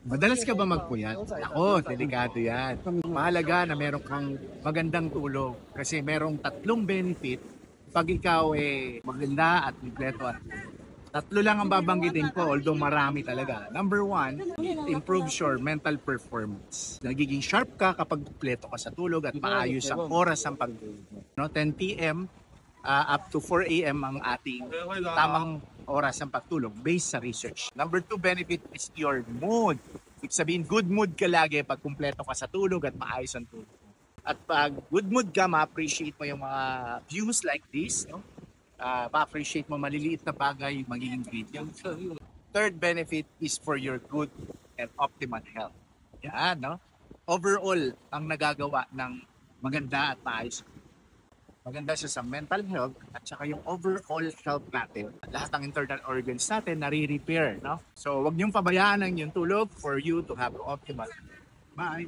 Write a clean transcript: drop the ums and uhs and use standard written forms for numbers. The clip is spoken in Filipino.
Madalas ka ba magpuyat? Ako, delikado yan. Mahalaga na meron kang magandang tulog kasi merong tatlong benefit pag ikaw maganda at kompleto at tatlo lang ang babanggitin ko, although marami talaga. Number one, it improves your mental performance. Nagiging sharp ka kapag kumpleto ka sa tulog at maayos ang oras ng pagtulog mo. 10 p.m. Up to 4 a.m. ang ating tamang oras ng pagtulog based sa research. Number two benefit is your mood. Ibig sabihin, good mood ka lagi pag kumpleto ka sa tulog at maayos ang tulog mo. At pag good mood ka, ma-appreciate mo yung mga views like this, no? Ma-appreciate mo maliliit na bagay, magiging great yun. Third benefit is for your good and optimal health. Yan, no? Overall, ang nagagawa ng maganda at maayos. Maganda siya sa mental health at saka yung overall health natin. Lahat ng internal organs natin nare-repair, no? So, wag niyong pabayaan ang yung tulog for you to have optimal. Bye!